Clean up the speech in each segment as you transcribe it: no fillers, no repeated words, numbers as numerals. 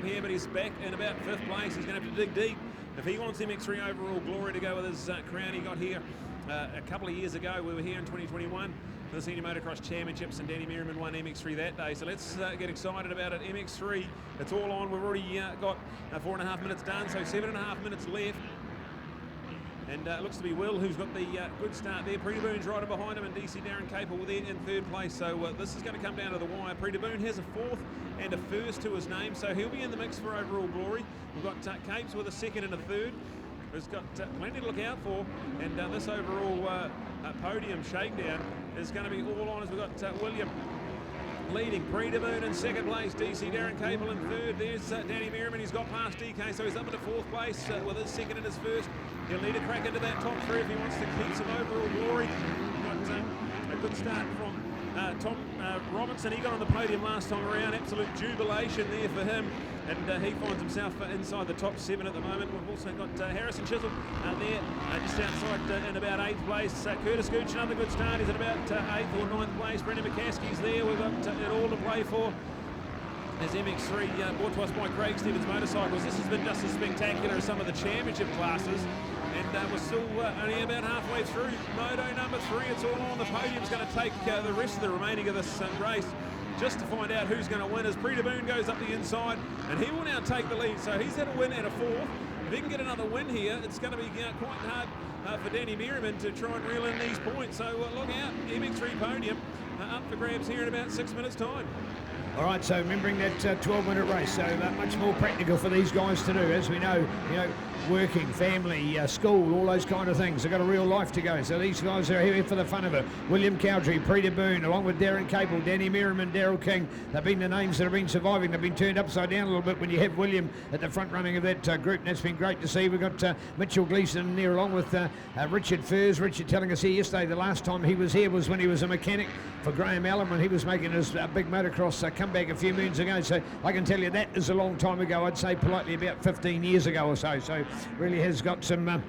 on here, but he's back in about 5th place. He's going to have to dig deep if he wants MX3 overall glory to go with his crown he got here a couple of years ago. We were here in 2021 for the Senior Motocross Championships, and Danny Merriman won MX3 that day. So let's get excited about it. MX3, it's all on. We've already got 4.5 minutes done, so 7.5 minutes left. And it looks to be Will who's got the good start there. Preta Boone's right behind him, and DC Darren Capel there in 3rd place. So this is going to come down to the wire. Preta Boone has a 4th and a 1st to his name, so he'll be in the mix for overall glory. We've got Capes with a 2nd and a 3rd. Who's got plenty to look out for, and this overall podium shakedown is going to be all on as we've got William leading, Preta Boone in 2nd place, DC Darren Capel in 3rd. There's Danny Merriman. He's got past DK, so he's up into 4th place with his 2nd and his 1st. He'll need a crack into that top 3 if he wants to keep some overall glory. Got a good start from Tom Robinson. He got on the podium last time around. Absolute jubilation there for him, and he finds himself inside the top 7 at the moment. We've also got Harrison Chisholm there just outside in about 8th place. Curtis Gooch, another good start. He's at about 8th or 9th place. Brendan McCaskey's there. We've got it all to play for. As MX3 brought to us by Craig Stevens Motorcycles. This has been just as spectacular as some of the championship classes, and we're still only about halfway through Moto number 3. It's all on. The podium's going to take the rest of the remaining of this race just to find out who's going to win, as Preta Boone goes up the inside, and he will now take the lead. So he's had a win and a 4th. If he can get another win here, it's going to be quite hard for Danny Merriman to try and reel in these points. So look out, MX3 podium up for grabs here in about 6 minutes' time. All right, so remembering that 12-minute race, so much more practical for these guys to do. As we know, working, family, school, all those kind of things. They've got a real life to go. So these guys are here for the fun of it. William Cowdrey, Preta Boone, along with Darren Capel, Danny Merriman, Daryl King. They've been the names that have been surviving. They've been turned upside down a little bit when you have William at the front running of that group. And that's been great to see. We've got Mitchell Gleeson there along with Richard Furs. Richard telling us here yesterday the last time he was here was when he was a mechanic for Graham Allen when he was making his big motocross comeback a few moons ago. So I can tell you that is a long time ago. I'd say politely about 15 years ago or so. So really has got some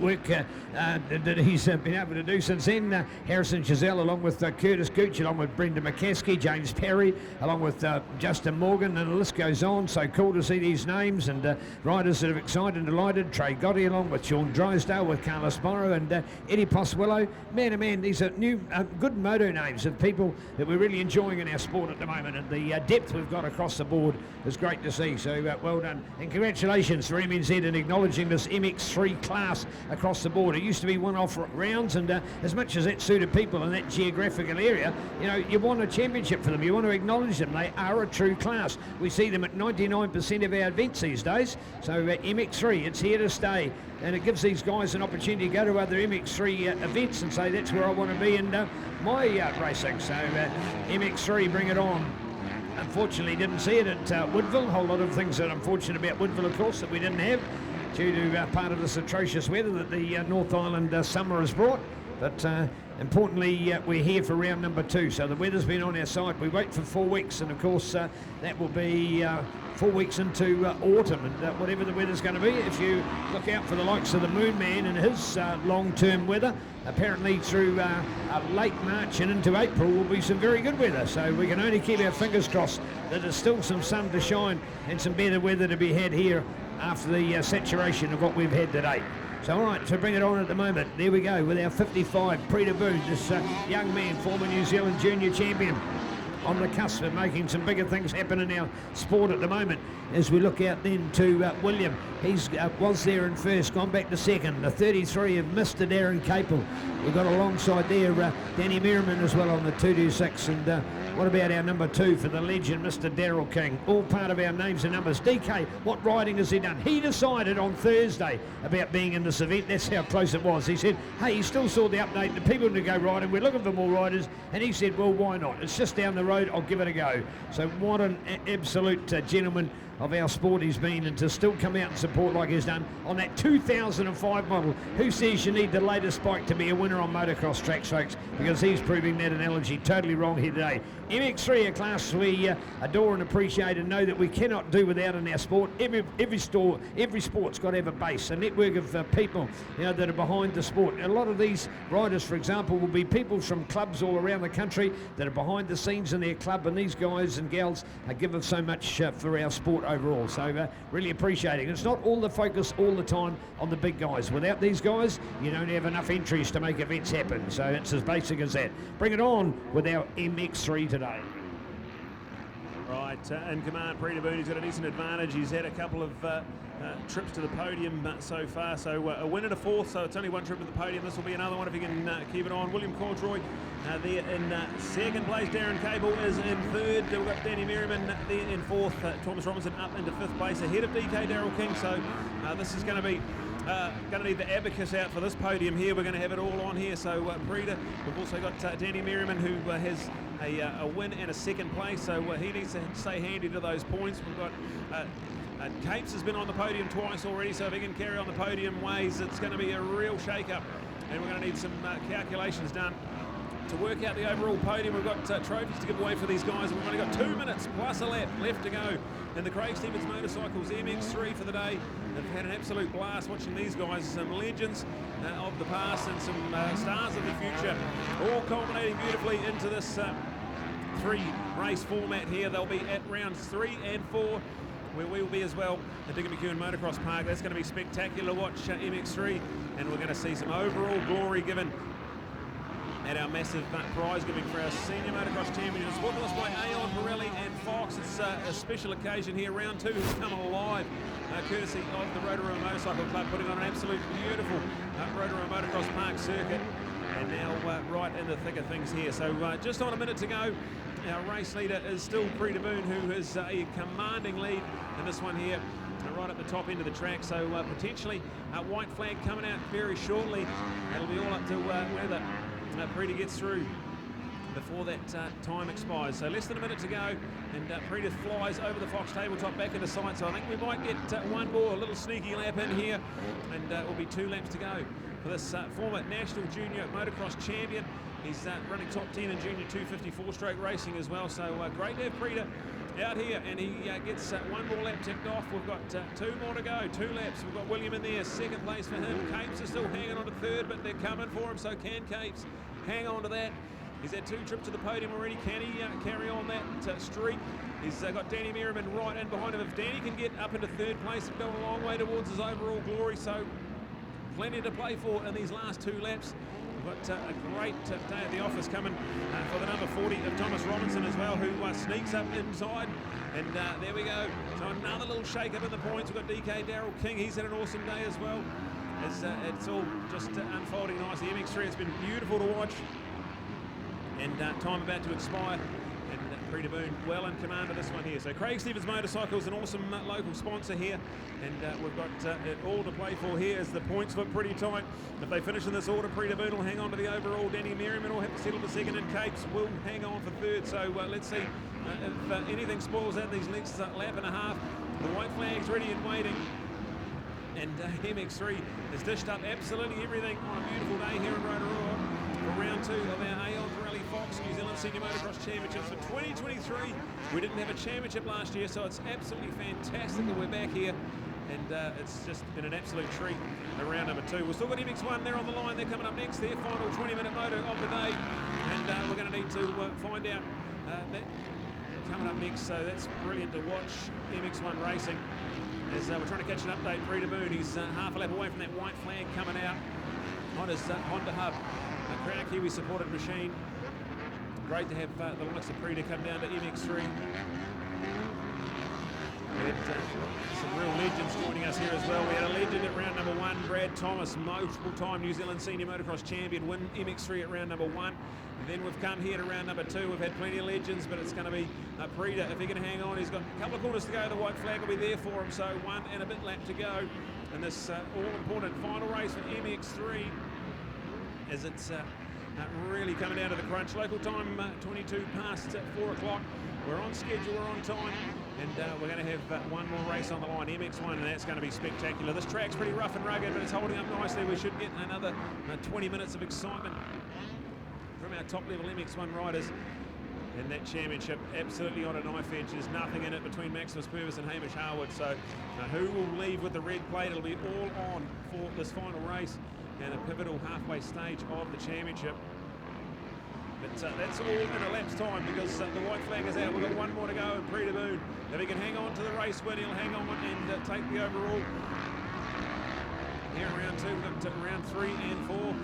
work that he's been able to do since then. Harrison Chazelle along with Curtis Gooch, along with Brendan McCaskey, James Perry, along with Justin Morgan, and the list goes on. So cool to see these names and riders that are excited and delighted. Trey Gotti along with Sean Drysdale, with Carlos Morrow and Eddie Poswillo. Man, oh man, these are new good moto names of people that we're really enjoying in our sport at the moment, and the depth we've got across the board is great to see. So well done, and congratulations for MNZ in acknowledging this MX3 class across the board. It used to be one-off rounds, and as much as that suited people in that geographical area, you want a championship for them. You want to acknowledge them. They are a true class. We see them at 99% of our events these days. So MX3, it's here to stay, and it gives these guys an opportunity to go to other MX3 events and say, that's where I want to be in my racing. So MX3, bring it on. Unfortunately, didn't see it at Woodville. A whole lot of things that are unfortunate about Woodville, of course, that we didn't have due to part of this atrocious weather that the North Island summer has brought. But importantly, we're here for round number 2, so the weather's been on our side. We wait for 4 weeks, and of course that will be 4 weeks into autumn, and whatever the weather's going to be, if you look out for the likes of the Moon Man and his long-term weather, apparently through late March and into April will be some very good weather. So we can only keep our fingers crossed that there's still some sun to shine and some better weather to be had here after the saturation of what we've had today. So all right, so bring it on at the moment. There we go with our 55, Preta Boone, this young man, former New Zealand junior champion, on the cusp of making some bigger things happen in our sport at the moment. As we look out then to William, he's was there in first, gone back to second. The 33 of Mr. Darren Capel. We've got alongside there Danny Merriman as well on the 226, and what about our number 2 for the legend, Mr. Daryl King? All part of our names and numbers. DK, what riding has he done? He decided on Thursday about being in this event. That's how close it was. He said, hey, he still saw the update, the people to go riding, we're looking for more riders, and he said, well, why not? It's just down the road, I'll give it a go. So what an absolute gentleman of our sport he's been, and to still come out and support like he's done on that 2005 model. Who says you need the latest bike to be a winner on motocross tracks, folks? because he's proving that analogy totally wrong here today. MX3, a class we adore and appreciate and know that we cannot do without in our sport. Every sport's got to have a base, a network of people, you know, that are behind the sport. And a lot of these riders, for example, will be people from clubs all around the country that are behind the scenes in their club, and these guys and gals give us so much for our sport overall. So really appreciating. It's not all the focus all the time on the big guys. Without these guys, you don't have enough entries to make events happen. So it's as basic as that. Bring it on with our MX3 today. Right, in command, Peter Boone, he's got a decent advantage. He's had a couple of trips to the podium so far, so a win and a fourth, so it's only one trip to the podium. This will be another one if he can keep it on. William Cordroy there in second place. Darren Cable is in third. We've got Danny Merriman there in fourth. Thomas Robinson up into fifth place ahead of DK Daryl King, so this is going to be going to need the abacus out for this podium here. We're going to have it all on here. So Preda, we've also got Danny Merriman, who has a win and a second place, so he needs to stay handy to those points. We've got Capes has been on the podium twice already, so if he can carry on the podium ways, it's going to be a real shake-up, and we're going to need some calculations done to work out the overall podium. We've got trophies to give away for these guys, and we've only got 2 minutes plus a lap left to go in the Craig Stevens Motorcycles MX3 for the day. They've had an absolute blast watching these guys, some legends of the past and some stars of the future, all culminating beautifully into this 3-race format here. They'll be at rounds 3 and 4, where we will be as well at Diggin McEwen Motocross Park. That's going to be spectacular to watch MX3, and we're going to see some overall glory given at our massive prize giving for our Senior Motocross Championships. Brought to us by Aon, Pirelli and Fox. It's a special occasion here. Round 2 has come alive, courtesy of the Rotorua Motorcycle Club, putting on an absolute beautiful Rotorua Motocross Park circuit. And now right in the thick of things here. So just on a minute to go. Our race leader is still Preda Boone, who is a commanding lead in this one here, right at the top end of the track. So potentially a white flag coming out very shortly. It'll be all up to whether Preda gets through before that time expires. So less than a minute to go, and Preda flies over the Fox tabletop back into sight. So I think we might get one more, a little sneaky lap in here, and it will be 2 laps to go for this former National Junior Motocross Champion. He's running top 10 in Junior 254 stroke racing as well. So great to have Preda out here, and he gets one more lap ticked off. We've got 2 more to go, 2 laps. We've got William in there, second place for him. Capes is still hanging on to third, but they're coming for him. So can Capes hang on to that? He's had 2 trips to the podium already. Can he carry on that streak? He's got Danny Merriman right in behind him. If Danny can get up into third place, it'll go a long way towards his overall glory. So plenty to play for in these last 2 laps. We've got a great day at the office coming for the number 40 of Thomas Robinson as well, who sneaks up inside. And there we go. So another little shake up in the points. We've got DK Daryl King. He's had an awesome day as well. As it's all just unfolding nicely. MX3, it's been beautiful to watch. And time about to expire. And Preda Boone well in command of this one here. So Craig Stevens Motorcycles, an awesome local sponsor here, and we've got it all to play for here as the points look pretty tight. If they finish in this order, Preda Boone will hang on to the overall. Danny Merriman will have to settle for second, and Capes will hang on for third. So let's see if anything spoils out these next lap and a half. The white flag's ready and waiting. And MX3 has dished up absolutely everything on a beautiful day here in Rotorua for round 2 of our Aon Pirelli Fox New Zealand Senior Motocross Championships for 2023. We didn't have a championship last year, so it's absolutely fantastic that we're back here. And it's just been an absolute treat in round number 2. We've still got MX1 there on the line. They're coming up next, their final 20-minute moto of the day. And we're going to need to find out that coming up next. So that's brilliant to watch MX1 racing. As we're trying to catch an update, Preda Boone, he's half a lap away from that white flag coming out on his Honda Hub. A Crown Kiwi supported machine. Great to have the likes of Preda come down to MX3. We had some real legends joining us here as well. We had a legend at round number 1, Brad Thomas, multiple-time New Zealand Senior Motocross Champion, win MX3 at round number 1. And then we've come here to round number 2. We've had plenty of legends, but it's going to be Preda. If he can hang on, he's got a couple of corners to go. The white flag will be there for him. So 1 and a bit lap to go in this all-important final race for MX3, as it's really coming down to the crunch. Local time 22 past 4 o'clock. We're on schedule, we're on time, and we're going to have one more race on the line, MX1, and that's going to be spectacular. This track's pretty rough and rugged, but it's holding up nicely. We should get another 20 minutes of excitement from our top-level MX1 riders. And that championship absolutely on a knife edge. There's nothing in it between Maximus Purvis and Hamish Harwood. So who will leave with the red plate? It'll be all on for this final race and a pivotal halfway stage of the championship. But that's all in a lapse time because the white flag is out. We've got one more to go, and Prita Boone, if he can hang on to the race win, he'll hang on and take the overall. Here in round 2, we've got round 3 and 4.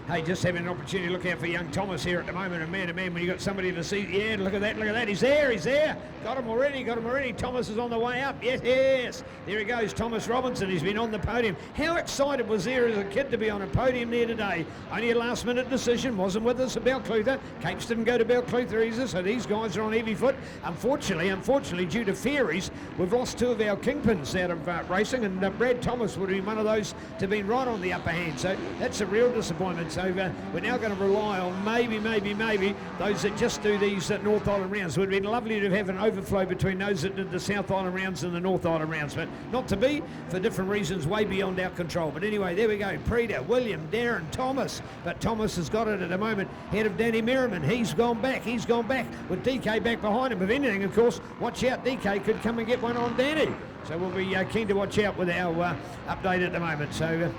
Hey, just having an opportunity to look out for young Thomas here at the moment, and man to man, when you got somebody to see, yeah, look at that, he's there, got him already, Thomas is on the way up, yes, there he goes, Thomas Robinson, he's been on the podium. How excited was there as a kid to be on a podium there today? Only a last minute decision, wasn't with us at Belclutha. Capes didn't go to Belclutha either, so these guys are on heavy foot. Unfortunately, due to fairies, we've lost 2 of our kingpins out of racing, and Brad Thomas would have been one of those to be right on the upper hand, so that's a real disappointment. So we're now going to rely on maybe those that just do these North Island rounds. It would have been lovely to have an overflow between those that did the South Island rounds and the North Island rounds, but not to be, for different reasons way beyond our control. But anyway, there we go. Prita, William, Darren, Thomas, but Thomas has got it at the moment, head of Danny Merriman. He's gone back with DK back behind him. If anything, of course, watch out, DK could come and get one on Danny. So we'll be keen to watch out with our update at the moment. So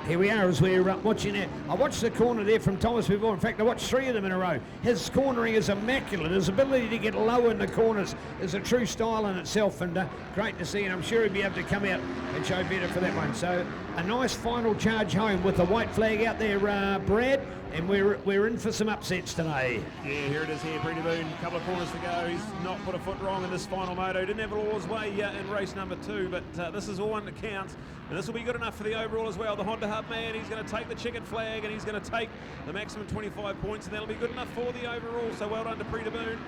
here we are as we're watching it. I watched the corner there from Thomas before. In fact, I watched 3 of them in a row. His cornering is immaculate. His ability to get low in the corners is a true style in itself, and great to see, and I'm sure he'll be able to come out and show better for that one. So a nice final charge home with the white flag out there, Brad, and we're in for some upsets today. Yeah, here it is here, Prita Boone. A couple of corners to go. He's not put a foot wrong in this final moto. Didn't have it all his way in race number 2, but this is all one that counts. And this will be good enough for the overall as well. The Honda Hub man, he's going to take the checkered flag and he's going to take the maximum 25 points, and that'll be good enough for the overall. So well done to Prita Boone.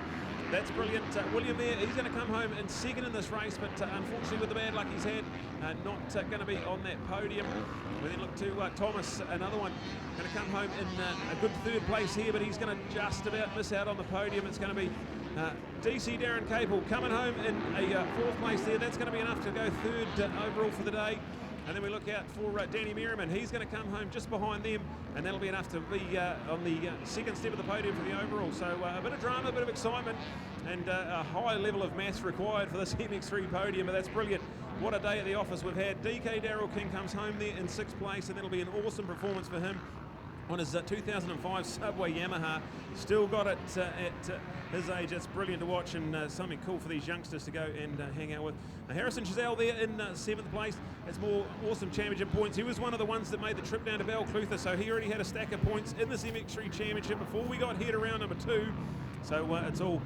That's brilliant. William there, he's going to come home in second in this race, but unfortunately with the bad luck he's had, not going to be on that podium. We then look to Thomas, another one, going to come home in a good 3rd place here, but he's going to just about miss out on the podium. It's going to be DC Darren Capel coming home in a 4th place there. That's going to be enough to go 3rd overall for the day. And then we look out for Danny Merriman. He's going to come home just behind them, and that'll be enough to be on the 2nd step of the podium for the overall. So a bit of drama, a bit of excitement, and a high level of maths required for this MX3 podium, but that's brilliant. What a day at the office we've had. DK Darrell King comes home there in 6th place, and that'll be an awesome performance for him on his 2005 Subway Yamaha. Still got it at his age. That's brilliant to watch, and something cool for these youngsters to go and hang out with. Harrison Chazelle there in 7th place. That's more awesome championship points. He was one of the ones that made the trip down to Belclutha, so he already had a stack of points in this MX3 championship before we got here to round number 2. So it's all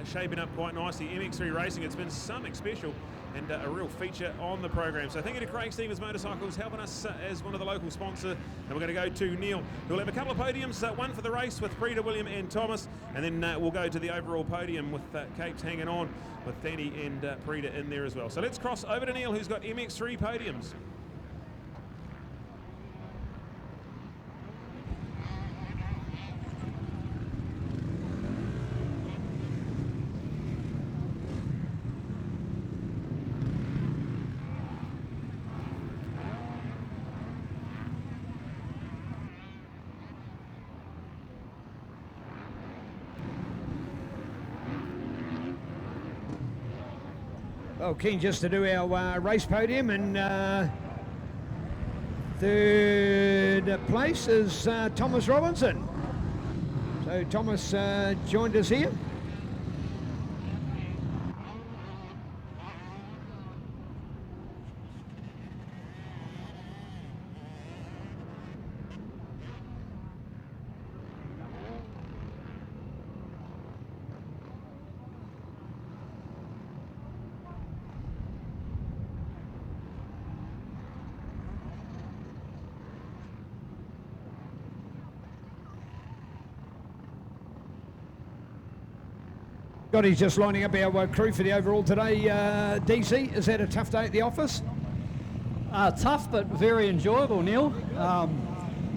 shaping up quite nicely. MX3 racing, it's been something special and a real feature on the program. So thank you to Craig Stevens Motorcycles helping us as one of the local sponsors. And we're going to go to Neil, who will have a couple of podiums, one for the race with Prita, William and Thomas, and then we'll go to the overall podium with Capes hanging on with Danny and Prita in there as well. So let's cross over to Neil, who's got MX3 podiums. Well, keen just to do our race podium, and 3rd place is Thomas Robinson. So Thomas joined us here. Scotty's just lining up our crew for the overall today. DC, is that a tough day at the office? Tough, but very enjoyable, Neil.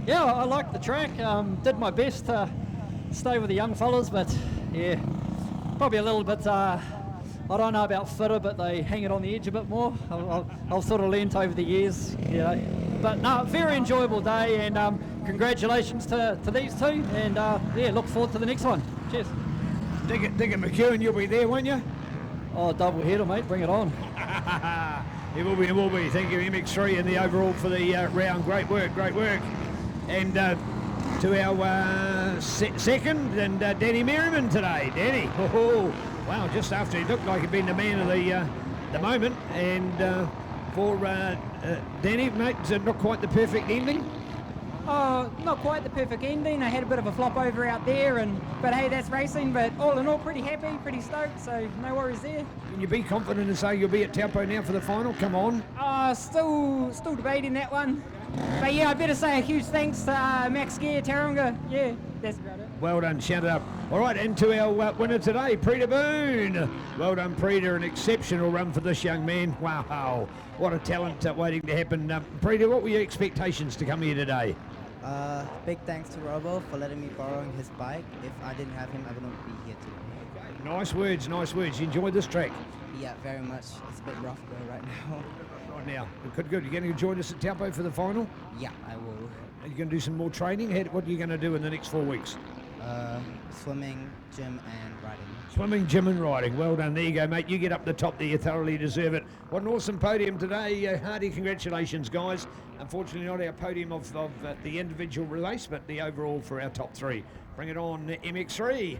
Yeah, I like the track. Did my best to stay with the young fellas, but yeah, probably a little bit I don't know about fitter, but they hang it on the edge a bit more. I've sort of learnt over the years, you know. But no, very enjoyable day, and congratulations to these two, and yeah, look forward to the next one. Cheers. Dig it, McEwen, you'll be there, won't you? Oh, double header, mate, bring it on. It will be. Thank you, MX3 in the overall for the round. Great work. And to our second, and Danny Merriman today. Danny, wow, just after he looked like he'd been the man of the moment. And for Danny, mate, not quite the perfect ending. Oh, not quite the perfect ending. I had a bit of a flop over out there, but hey, that's racing. But all in all, pretty happy, pretty stoked, so no worries there. Can you be confident and say you'll be at Taupo now for the final? Come on. Still debating that one. But yeah, I better say a huge thanks to Max Gear, Tauranga. Yeah, that's about it. Well done, shout it up. All right, and to our winner today, Prita Boone. Well done, Prita, an exceptional run for this young man. Wow, what a talent waiting to happen. Prita, what were your expectations to come here today? Big thanks to Robo for letting me borrow his bike. If I didn't have him, I wouldn't be here today. Okay, nice words. You enjoyed this track? Yeah, very much. It's a bit rough though right now. Right now, good. You're going to join us at Taupo for the final? Yeah, I will. Are you going to do some more training? What are you going to do in the next 4 weeks? Swimming, gym, and riding. Swimming, gym, and riding. Well done. There you go, mate. You get up the top there. You thoroughly deserve it. What an awesome podium today. Hearty congratulations, guys. Unfortunately, not our podium of the individual race, but the overall for our top three. Bring it on, MX3.